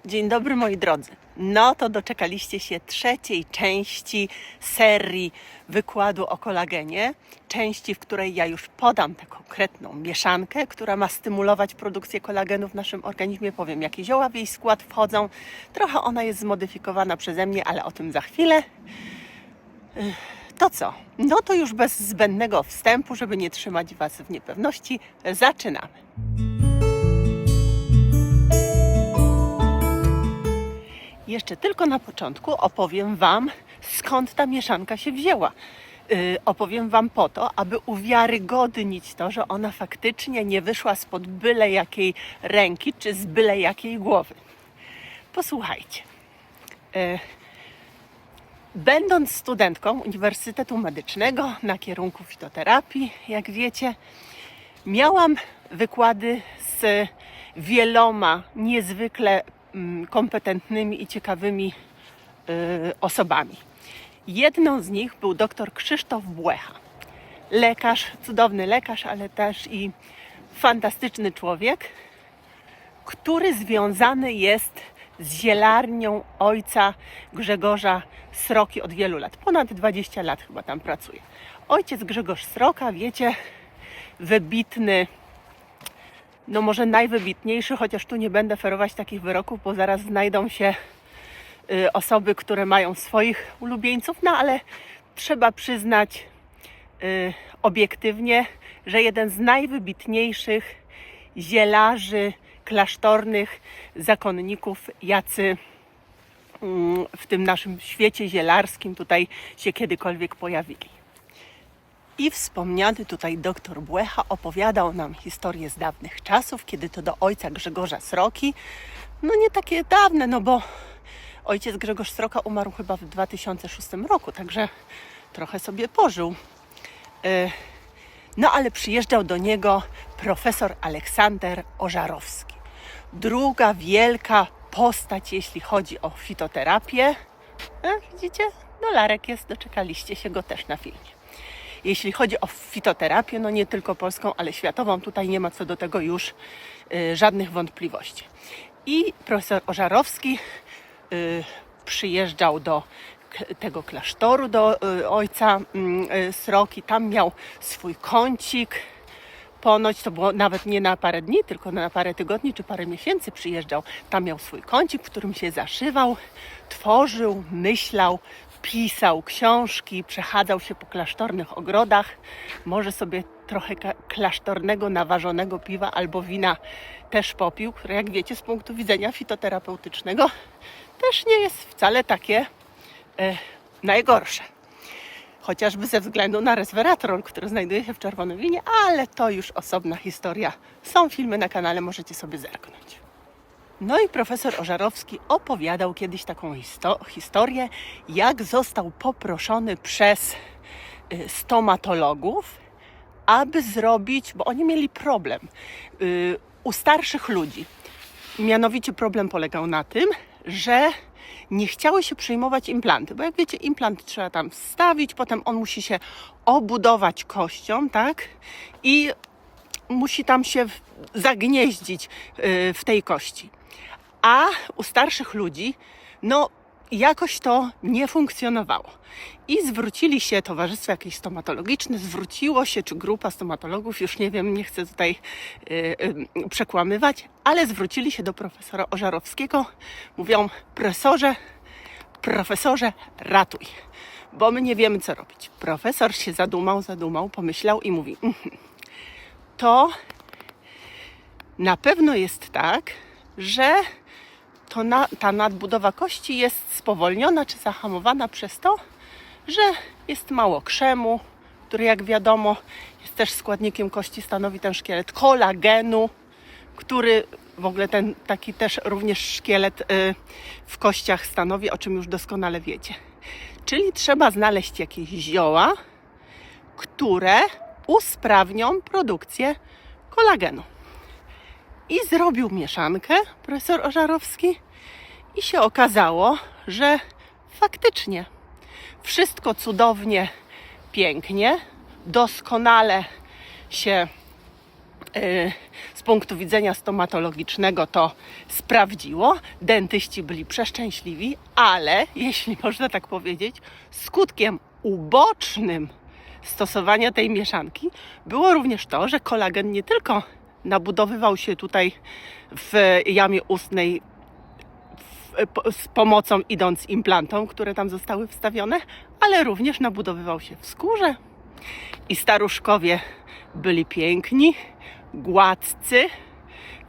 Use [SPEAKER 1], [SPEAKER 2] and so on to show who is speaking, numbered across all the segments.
[SPEAKER 1] Dzień dobry moi drodzy. No to doczekaliście się trzeciej części serii wykładu o kolagenie. Części, w której ja już podam tę konkretną mieszankę, która ma stymulować produkcję kolagenu w naszym organizmie. Powiem, jakie zioła w jej skład wchodzą. Trochę ona jest zmodyfikowana przeze mnie, ale o tym za chwilę. To co? No to już bez zbędnego wstępu, żeby nie trzymać Was w niepewności, zaczynamy. Jeszcze tylko na początku opowiem Wam, skąd ta mieszanka się wzięła. Opowiem Wam po to, aby uwiarygodnić to, że ona faktycznie nie wyszła spod byle jakiej ręki czy z byle jakiej głowy. Posłuchajcie. Będąc studentką Uniwersytetu Medycznego na kierunku fitoterapii, jak wiecie, miałam wykłady z wieloma niezwykle kompetentnymi i ciekawymi osobami. Jedną z nich był dr Krzysztof Błecha. Lekarz, cudowny lekarz, ale też i fantastyczny człowiek, który związany jest z zielarnią ojca Grzegorza Sroki od wielu lat. Ponad 20 lat chyba tam pracuje. Ojciec Grzegorz Sroka, wiecie, wybitny, no może najwybitniejszy, chociaż tu nie będę ferować takich wyroków, bo zaraz znajdą się osoby, które mają swoich ulubieńców, no ale trzeba przyznać obiektywnie, że jeden z najwybitniejszych zielarzy klasztornych, zakonników, jacy w tym naszym świecie zielarskim tutaj się kiedykolwiek pojawili. I wspomniany tutaj dr Błecha opowiadał nam historię z dawnych czasów, kiedy to do ojca Grzegorza Sroki, no nie takie dawne, no bo ojciec Grzegorz Sroka umarł chyba w 2006 roku, także trochę sobie pożył. No ale przyjeżdżał do niego profesor Aleksander Ożarowski. Druga wielka postać, jeśli chodzi o fitoterapię. Widzicie? Dolarek jest, doczekaliście się go też na filmie. Jeśli chodzi o fitoterapię, no nie tylko polską, ale światową, tutaj nie ma co do tego już żadnych wątpliwości. I profesor Ożarowski przyjeżdżał do tego klasztoru, do ojca Sroki. Tam miał swój kącik. Ponoć to było nawet nie na parę dni, tylko na parę tygodni czy parę miesięcy przyjeżdżał. Tam miał swój kącik, w którym się zaszywał, tworzył, myślał, pisał książki, przechadzał się po klasztornych ogrodach. Może sobie trochę klasztornego, naważonego piwa albo wina też popił, które jak wiecie z punktu widzenia fitoterapeutycznego też nie jest wcale takie najgorsze. Chociażby ze względu na resveratrol, który znajduje się w czerwonym winie, ale to już osobna historia. Są filmy na kanale, możecie sobie zerknąć. No i profesor Ożarowski opowiadał kiedyś taką historię, jak został poproszony przez stomatologów, aby zrobić, bo oni mieli problem u starszych ludzi. Mianowicie problem polegał na tym, że nie chciały się przyjmować implanty, bo jak wiecie, implant trzeba tam wstawić, potem on musi się obudować kością, tak? I musi tam się zagnieździć w tej kości. A u starszych ludzi, no jakoś to nie funkcjonowało. I zwrócili się, towarzystwo jakieś stomatologiczne, zwróciło się, czy grupa stomatologów, już nie wiem, nie chcę tutaj przekłamywać, ale zwrócili się do profesora Ożarowskiego. Mówią, profesorze, ratuj, bo my nie wiemy, co robić. Profesor się zadumał, pomyślał i mówi, to na pewno jest tak, że ta nadbudowa kości jest spowolniona czy zahamowana przez to, że jest mało krzemu, który jak wiadomo jest też składnikiem kości, stanowi ten szkielet kolagenu, który w ogóle ten taki też również szkielet w kościach stanowi, o czym już doskonale wiecie. Czyli trzeba znaleźć jakieś zioła, które usprawnią produkcję kolagenu. I zrobił mieszankę profesor Ożarowski i się okazało, że faktycznie wszystko cudownie, pięknie, doskonale się z punktu widzenia stomatologicznego to sprawdziło. Dentyści byli przeszczęśliwi, ale jeśli można tak powiedzieć, skutkiem ubocznym stosowania tej mieszanki było również to, że kolagen nie tylko nabudowywał się tutaj w jamie ustnej z pomocą idąc implantom, które tam zostały wstawione, ale również nabudowywał się w skórze i staruszkowie byli piękni, gładcy,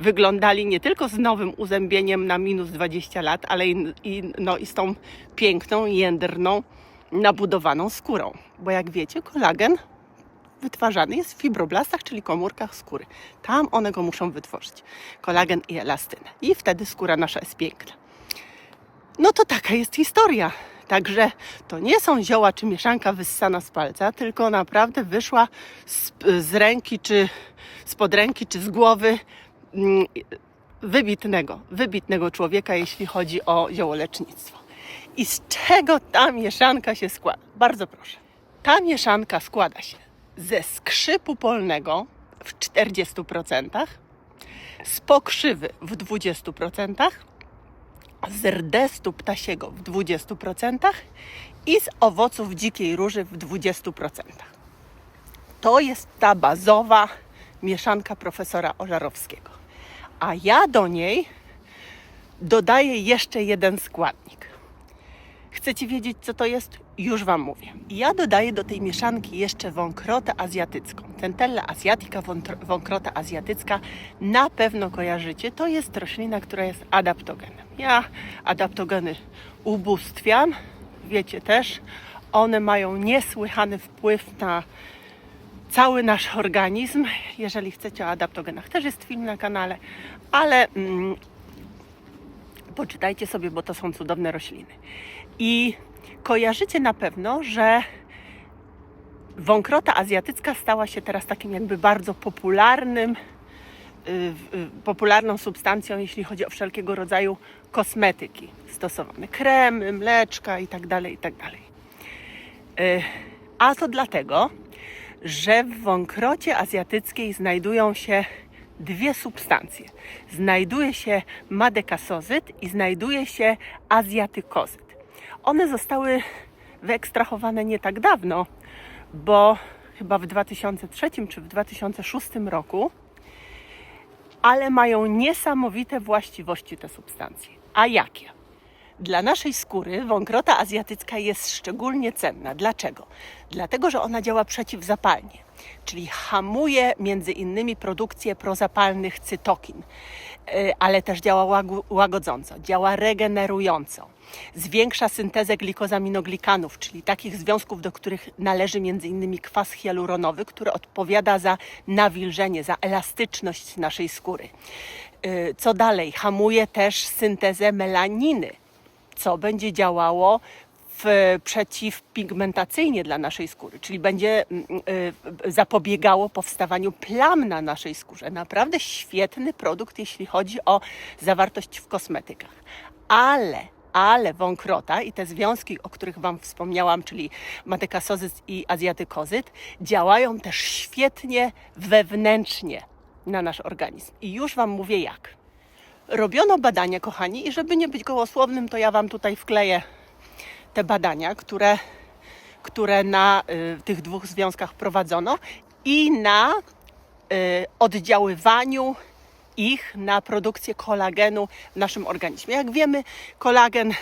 [SPEAKER 1] wyglądali nie tylko z nowym uzębieniem na minus 20 lat, ale i z tą piękną, jędrną, nabudowaną skórą. Bo jak wiecie, kolagen wytwarzany jest w fibroblastach, czyli komórkach skóry. Tam one go muszą wytworzyć. Kolagen i elastynę. I wtedy skóra nasza jest piękna. No to taka jest historia. Także to nie są zioła czy mieszanka wyssana z palca, tylko naprawdę wyszła z ręki, czy spod ręki, czy z głowy wybitnego człowieka, jeśli chodzi o ziołolecznictwo. I z czego ta mieszanka się składa? Bardzo proszę. Ta mieszanka składa się ze skrzypu polnego w 40%, z pokrzywy w 20%, z rdestu ptasiego w 20% i z owoców dzikiej róży w 20%. To jest ta bazowa mieszanka profesora Ożarowskiego. A ja do niej dodaję jeszcze jeden składnik. Chcecie wiedzieć, co to jest? Już Wam mówię. Ja dodaję do tej mieszanki jeszcze wąkrotę azjatycką. Centella asiatica, wąkrota azjatycka, na pewno kojarzycie. To jest roślina, która jest adaptogenem. Ja adaptogeny ubóstwiam, wiecie też. One mają niesłychany wpływ na cały nasz organizm. Jeżeli chcecie o adaptogenach, też jest film na kanale, ale poczytajcie sobie, bo to są cudowne rośliny. I kojarzycie na pewno, że wąkrota azjatycka stała się teraz takim jakby bardzo popularną substancją, jeśli chodzi o wszelkiego rodzaju kosmetyki stosowane. Kremy, mleczka itd., itd. A to dlatego, że w wąkrocie azjatyckiej znajdują się dwie substancje. Znajduje się madekasozyt i znajduje się azjatykozyt. One zostały wyekstrahowane nie tak dawno, bo chyba w 2003 czy w 2006 roku, ale mają niesamowite właściwości te substancje. A jakie? Dla naszej skóry wąkrota azjatycka jest szczególnie cenna. Dlaczego? Dlatego, że ona działa przeciwzapalnie, czyli hamuje między innymi produkcję prozapalnych cytokin, ale też działa łagodząco, działa regenerująco, zwiększa syntezę glikosaminoglikanów, czyli takich związków, do których należy między innymi kwas hialuronowy, który odpowiada za nawilżenie, za elastyczność naszej skóry. Co dalej? Hamuje też syntezę melaniny, co będzie działało przeciwpigmentacyjnie dla naszej skóry, czyli będzie zapobiegało powstawaniu plam na naszej skórze. Naprawdę świetny produkt, jeśli chodzi o zawartość w kosmetykach. Ale wąkrota i te związki, o których Wam wspomniałam, czyli madekasozyt i azjatykozyt, działają też świetnie wewnętrznie na nasz organizm. I już Wam mówię jak. Robiono badania, kochani, i żeby nie być gołosłownym, to ja Wam tutaj wkleję te badania, które na tych dwóch związkach prowadzono i na oddziaływaniu ich na produkcję kolagenu w naszym organizmie. Jak wiemy, kolagen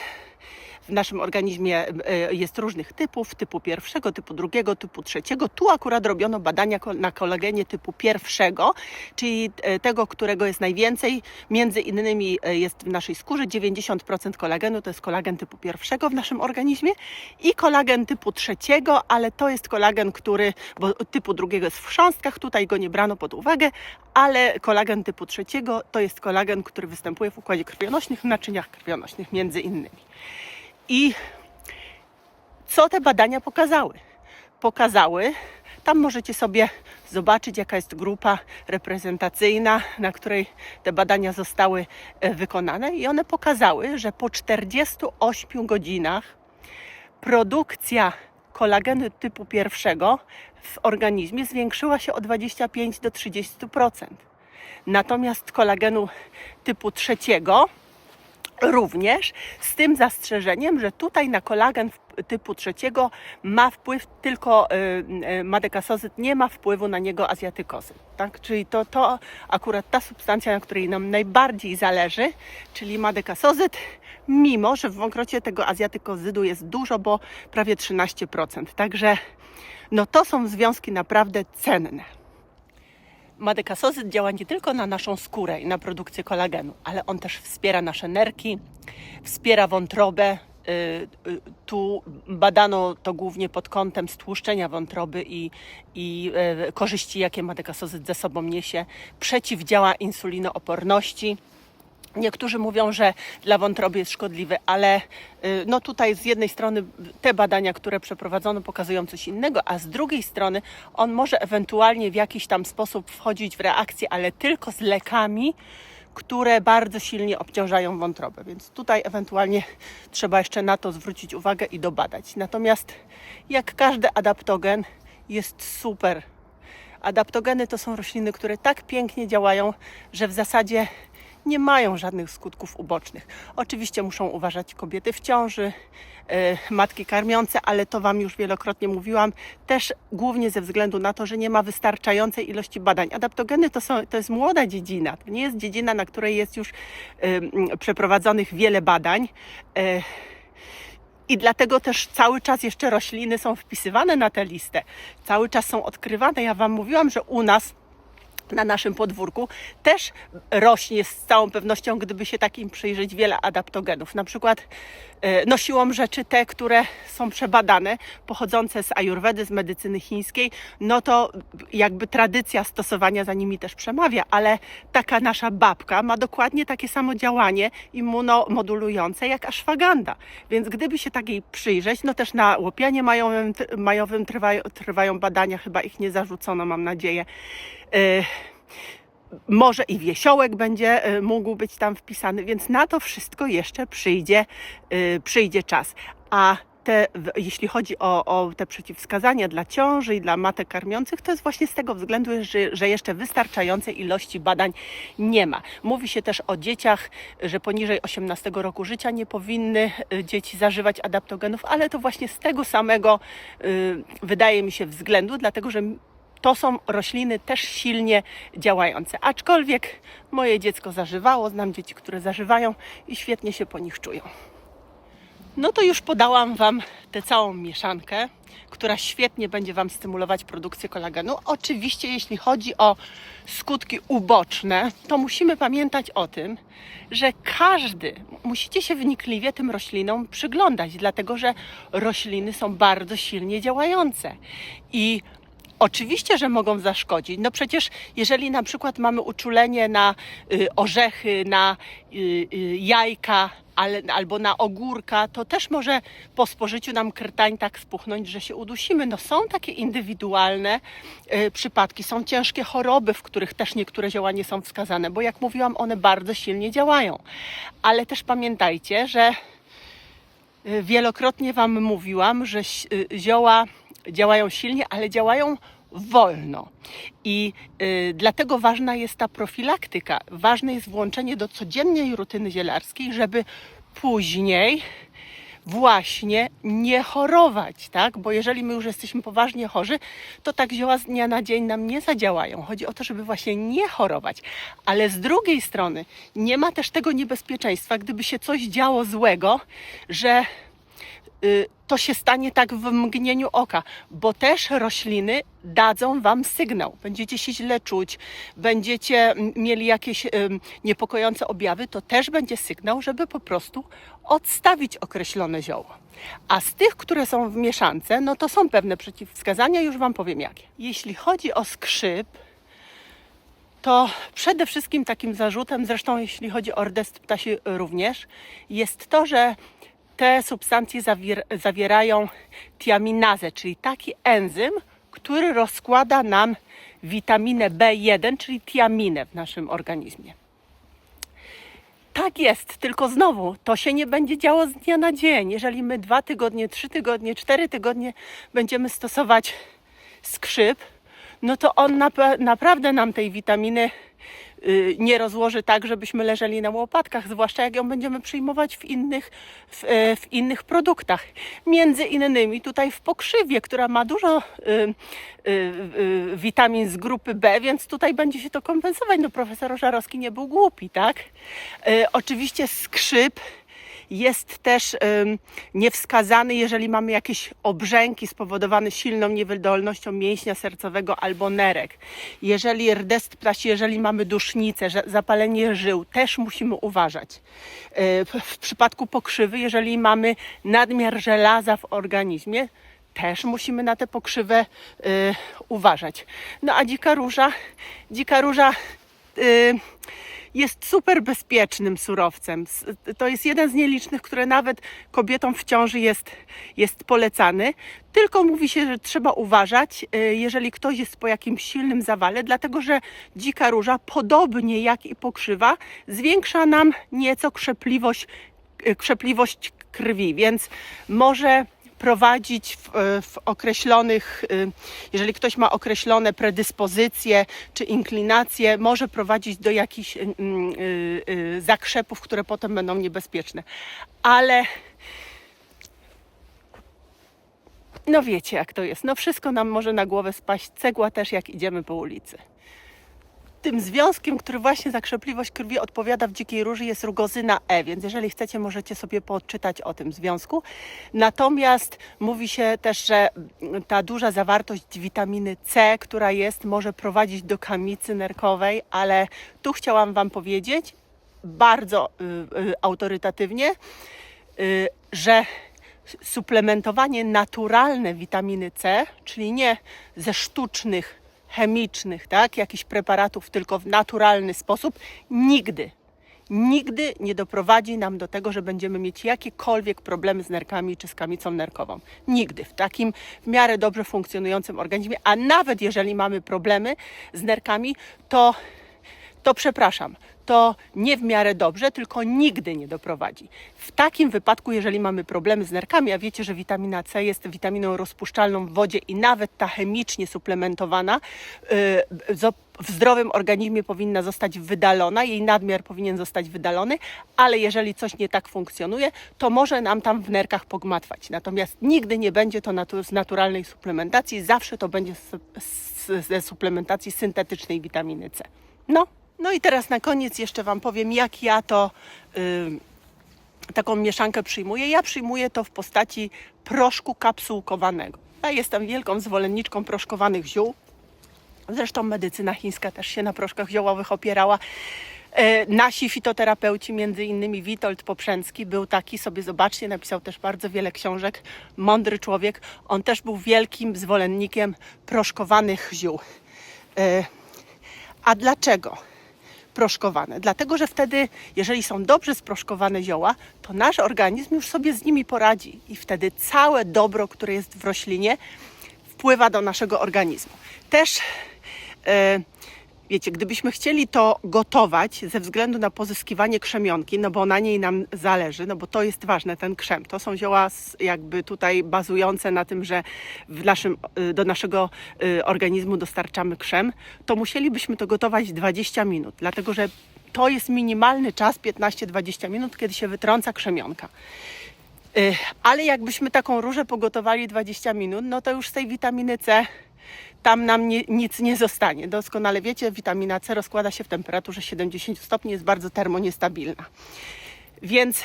[SPEAKER 1] w naszym organizmie jest różnych typów, typu pierwszego, typu drugiego, typu trzeciego. Tu akurat robiono badania na kolagenie typu pierwszego, czyli tego, którego jest najwięcej. Między innymi jest w naszej skórze 90% kolagenu, to jest kolagen typu pierwszego w naszym organizmie i kolagen typu trzeciego, ale to jest kolagen, bo typu drugiego jest w chrząstkach, tutaj go nie brano pod uwagę, ale kolagen typu trzeciego to jest kolagen, który występuje w układzie krwionośnym, w naczyniach krwionośnych między innymi. I co te badania pokazały? Tam możecie sobie zobaczyć, jaka jest grupa reprezentacyjna, na której te badania zostały wykonane i one pokazały, że po 48 godzinach produkcja kolagenu typu pierwszego w organizmie zwiększyła się o 25 do 30%. Natomiast kolagenu typu trzeciego również, z tym zastrzeżeniem, że tutaj na kolagen typu trzeciego ma wpływ tylko madekasozyt, nie ma wpływu na niego azjatykozyt. Tak? Czyli to akurat ta substancja, na której nam najbardziej zależy, czyli madekasozyt, mimo że w wąkrocie tego azjatykozydu jest dużo, bo prawie 13%. Także no to są związki naprawdę cenne. Madekasozyt działa nie tylko na naszą skórę i na produkcję kolagenu, ale on też wspiera nasze nerki, wspiera wątrobę. Tu badano to głównie pod kątem stłuszczenia wątroby i korzyści, jakie madekasozyt ze sobą niesie. Przeciwdziała insulinooporności. Niektórzy mówią, że dla wątroby jest szkodliwy, ale no tutaj z jednej strony te badania, które przeprowadzono, pokazują coś innego, a z drugiej strony on może ewentualnie w jakiś tam sposób wchodzić w reakcję, ale tylko z lekami, które bardzo silnie obciążają wątrobę. Więc tutaj ewentualnie trzeba jeszcze na to zwrócić uwagę i dobadać. Natomiast jak każdy adaptogen jest super. Adaptogeny to są rośliny, które tak pięknie działają, że w zasadzie nie mają żadnych skutków ubocznych. Oczywiście muszą uważać kobiety w ciąży, matki karmiące, ale to Wam już wielokrotnie mówiłam, też głównie ze względu na to, że nie ma wystarczającej ilości badań. Adaptogeny to jest młoda dziedzina, to nie jest dziedzina, na której jest już przeprowadzonych wiele badań. I dlatego też cały czas jeszcze rośliny są wpisywane na tę listę. Cały czas są odkrywane. Ja Wam mówiłam, że u nas na naszym podwórku też rośnie z całą pewnością, gdyby się takim przyjrzeć, wiele adaptogenów. Na przykład no siłą rzeczy te, które są przebadane, pochodzące z ajurwedy, z medycyny chińskiej, no to jakby tradycja stosowania za nimi też przemawia, ale taka nasza babka ma dokładnie takie samo działanie immunomodulujące jak ashwaganda. Więc gdyby się takiej przyjrzeć, no też na łopianie majowym trwają badania, chyba ich nie zarzucono, mam nadzieję. Może i wiesiołek będzie mógł być tam wpisany, więc na to wszystko jeszcze przyjdzie czas. A jeśli chodzi o te przeciwwskazania dla ciąży i dla matek karmiących, to jest właśnie z tego względu, że jeszcze wystarczającej ilości badań nie ma. Mówi się też o dzieciach, że poniżej 18 roku życia nie powinny dzieci zażywać adaptogenów, ale to właśnie z tego samego wydaje mi się względu, dlatego że to są rośliny też silnie działające. Aczkolwiek moje dziecko zażywało, znam dzieci, które zażywają i świetnie się po nich czują. No to już podałam Wam tę całą mieszankę, która świetnie będzie Wam stymulować produkcję kolagenu. Oczywiście jeśli chodzi o skutki uboczne, to musimy pamiętać o tym, że musicie się wnikliwie tym roślinom przyglądać, dlatego że rośliny są bardzo silnie działające i oczywiście, że mogą zaszkodzić. No przecież jeżeli na przykład mamy uczulenie na orzechy, na jajka albo na ogórka, to też może po spożyciu nam krtań tak spuchnąć, że się udusimy. No są takie indywidualne przypadki. Są ciężkie choroby, w których też niektóre zioła nie są wskazane, bo jak mówiłam, one bardzo silnie działają. Ale też pamiętajcie, że wielokrotnie Wam mówiłam, że zioła działają silnie, ale działają wolno. I dlatego ważna jest ta profilaktyka. Ważne jest włączenie do codziennej rutyny zielarskiej, żeby później właśnie nie chorować, tak? Bo jeżeli my już jesteśmy poważnie chorzy, to tak zioła z dnia na dzień nam nie zadziałają. Chodzi o to, żeby właśnie nie chorować. Ale z drugiej strony nie ma też tego niebezpieczeństwa, gdyby się coś działo złego, że to się stanie tak w mgnieniu oka, bo też rośliny dadzą Wam sygnał. Będziecie się źle czuć, będziecie mieli jakieś niepokojące objawy, to też będzie sygnał, żeby po prostu odstawić określone zioło. A z tych, które są w mieszance, no to są pewne przeciwwskazania, już Wam powiem jakie. Jeśli chodzi o skrzyp, to przede wszystkim takim zarzutem, zresztą jeśli chodzi o rdest ptasi również, jest to, że te substancje zawierają tiaminazę, czyli taki enzym, który rozkłada nam witaminę B1, czyli tiaminę w naszym organizmie. Tak jest, tylko znowu, to się nie będzie działo z dnia na dzień. Jeżeli my 2 tygodnie, 3 tygodnie, 4 tygodnie będziemy stosować skrzyp, no to on naprawdę nam tej witaminy nie rozłoży tak, żebyśmy leżeli na łopatkach, zwłaszcza jak ją będziemy przyjmować w innych produktach. Między innymi tutaj w pokrzywie, która ma dużo witamin z grupy B, więc tutaj będzie się to kompensować. No profesor Żarowski nie był głupi, tak? Oczywiście skrzyp jest też niewskazany, jeżeli mamy jakieś obrzęki spowodowane silną niewydolnością mięśnia sercowego albo nerek. Jeżeli rdest ptasi, jeżeli mamy dusznicę, zapalenie żył, też musimy uważać. W przypadku pokrzywy, jeżeli mamy nadmiar żelaza w organizmie, też musimy na tę pokrzywę uważać. No a dzika róża jest super bezpiecznym surowcem. To jest jeden z nielicznych, które nawet kobietom w ciąży jest polecany. Tylko mówi się, że trzeba uważać, jeżeli ktoś jest po jakimś silnym zawale, dlatego że dzika róża, podobnie jak i pokrzywa, zwiększa nam nieco krzepliwość krwi, więc może prowadzić w określonych, jeżeli ktoś ma określone predyspozycje czy inklinacje, może prowadzić do jakichś zakrzepów, które potem będą niebezpieczne. Ale no wiecie jak to jest, no wszystko nam może na głowę spaść, cegła też jak idziemy po ulicy. Tym związkiem, który właśnie za krzepliwość krwi odpowiada w dzikiej róży, jest rugozyna E, więc jeżeli chcecie, możecie sobie poczytać o tym związku. Natomiast mówi się też, że ta duża zawartość witaminy C, która jest, może prowadzić do kamicy nerkowej, ale tu chciałam Wam powiedzieć bardzo autorytatywnie, że suplementowanie naturalne witaminy C, czyli nie ze sztucznych, chemicznych, tak, jakichś preparatów, tylko w naturalny sposób, nigdy nie doprowadzi nam do tego, że będziemy mieć jakiekolwiek problemy z nerkami czy z kamicą nerkową. Nigdy. W takim w miarę dobrze funkcjonującym organizmie, a nawet jeżeli mamy problemy z nerkami, to przepraszam, to nie w miarę dobrze, tylko nigdy nie doprowadzi. W takim wypadku, jeżeli mamy problemy z nerkami, a wiecie, że witamina C jest witaminą rozpuszczalną w wodzie i nawet ta chemicznie suplementowana w zdrowym organizmie powinna zostać wydalona, jej nadmiar powinien zostać wydalony, ale jeżeli coś nie tak funkcjonuje, to może nam tam w nerkach pogmatwać. Natomiast nigdy nie będzie to z naturalnej suplementacji, zawsze to będzie ze suplementacji syntetycznej witaminy C. No i teraz na koniec jeszcze Wam powiem, jak ja to taką mieszankę przyjmuję. Ja przyjmuję to w postaci proszku kapsułkowanego. Ja jestem wielką zwolenniczką proszkowanych ziół. Zresztą medycyna chińska też się na proszkach ziołowych opierała. Nasi fitoterapeuci, między innymi Witold Poprzęcki, był taki, sobie zobaczcie, napisał też bardzo wiele książek, mądry człowiek. On też był wielkim zwolennikiem proszkowanych ziół. A dlaczego proszkowane? Dlatego, że wtedy, jeżeli są dobrze sproszkowane zioła, to nasz organizm już sobie z nimi poradzi i wtedy całe dobro, które jest w roślinie, wpływa do naszego organizmu. Też wiecie, gdybyśmy chcieli to gotować ze względu na pozyskiwanie krzemionki, no bo na niej nam zależy, no bo to jest ważne, ten krzem. To są zioła jakby tutaj bazujące na tym, że do naszego organizmu dostarczamy krzem, to musielibyśmy to gotować 20 minut, dlatego że to jest minimalny czas, 15-20 minut, kiedy się wytrąca krzemionka. Ale jakbyśmy taką różę pogotowali 20 minut, no to już z tej witaminy C tam nam nic nie zostanie. Doskonale wiecie, witamina C rozkłada się w temperaturze 70 stopni, jest bardzo termoniestabilna. Więc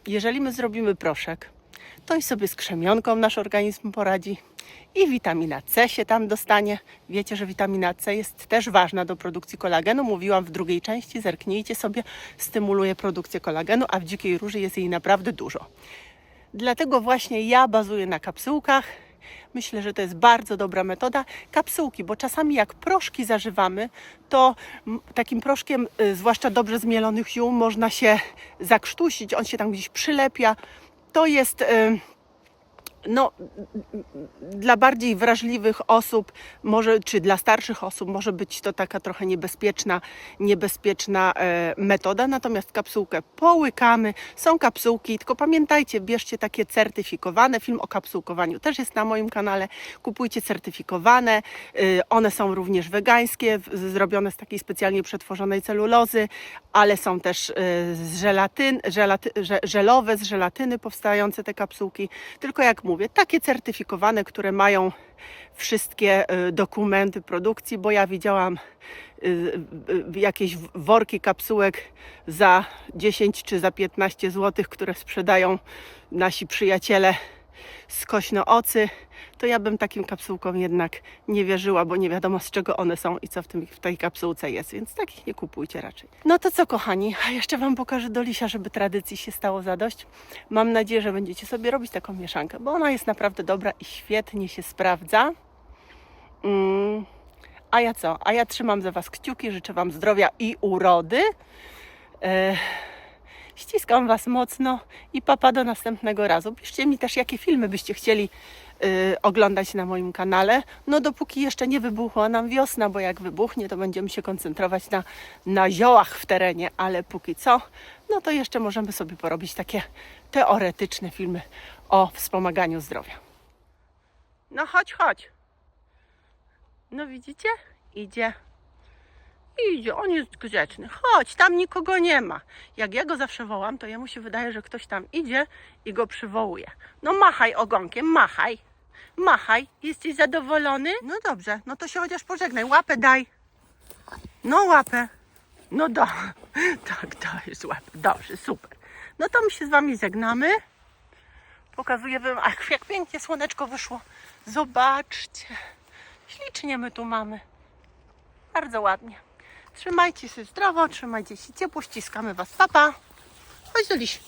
[SPEAKER 1] jeżeli my zrobimy proszek, to i sobie z krzemionką nasz organizm poradzi i witamina C się tam dostanie. Wiecie, że witamina C jest też ważna do produkcji kolagenu. Mówiłam w drugiej części, zerknijcie sobie, stymuluje produkcję kolagenu, a w dzikiej róży jest jej naprawdę dużo. Dlatego właśnie ja bazuję na kapsułkach. Myślę, że to jest bardzo dobra metoda. Kapsułki, bo czasami jak proszki zażywamy, to takim proszkiem, zwłaszcza dobrze zmielonych ziół, można się zakrztusić, on się tam gdzieś przylepia. To jest no, dla bardziej wrażliwych osób, może, czy dla starszych osób może być to taka trochę niebezpieczna metoda, natomiast kapsułkę połykamy. Są kapsułki, tylko pamiętajcie, bierzcie takie certyfikowane. Film o kapsułkowaniu też jest na moim kanale. Kupujcie certyfikowane. One są również wegańskie, zrobione z takiej specjalnie przetworzonej celulozy, ale są też żelowe, z żelatyny powstające te kapsułki. Tylko jak mówię, takie certyfikowane, które mają wszystkie dokumenty produkcji, bo ja widziałam jakieś worki kapsułek za 10 czy za 15 zł, które sprzedają nasi przyjaciele skośnoocy, to ja bym takim kapsułkom jednak nie wierzyła, bo nie wiadomo z czego one są i co w tej kapsułce jest, więc takich nie kupujcie raczej. No to co, kochani, a jeszcze Wam pokażę Dolisia, żeby tradycji się stało zadość. Mam nadzieję, że będziecie sobie robić taką mieszankę, bo ona jest naprawdę dobra i świetnie się sprawdza. A ja co? A ja trzymam za Was kciuki, życzę Wam zdrowia i urody. Ściskam Was mocno i papa do następnego razu. Piszcie mi też, jakie filmy byście chcieli oglądać na moim kanale. No dopóki jeszcze nie wybuchła nam wiosna, bo jak wybuchnie, to będziemy się koncentrować na ziołach w terenie, ale póki co, no to jeszcze możemy sobie porobić takie teoretyczne filmy o wspomaganiu zdrowia. No chodź. No widzicie? Idzie, on jest grzeczny. Chodź, tam nikogo nie ma. Jak ja go zawsze wołam, to jemu się wydaje, że ktoś tam idzie i go przywołuje. No machaj ogonkiem, machaj. Jesteś zadowolony? No dobrze, no to się chociaż pożegnaj. Łapę daj. No łapę. No tak, dajesz łapę. Dobrze, super. No to my się z Wami żegnamy. Pokazuję Wam, ach, jak pięknie słoneczko wyszło. Zobaczcie. Ślicznie my tu mamy. Bardzo ładnie. Trzymajcie się zdrowo, trzymajcie się ciepło, ściskamy Was, papa. Chodź do Liś.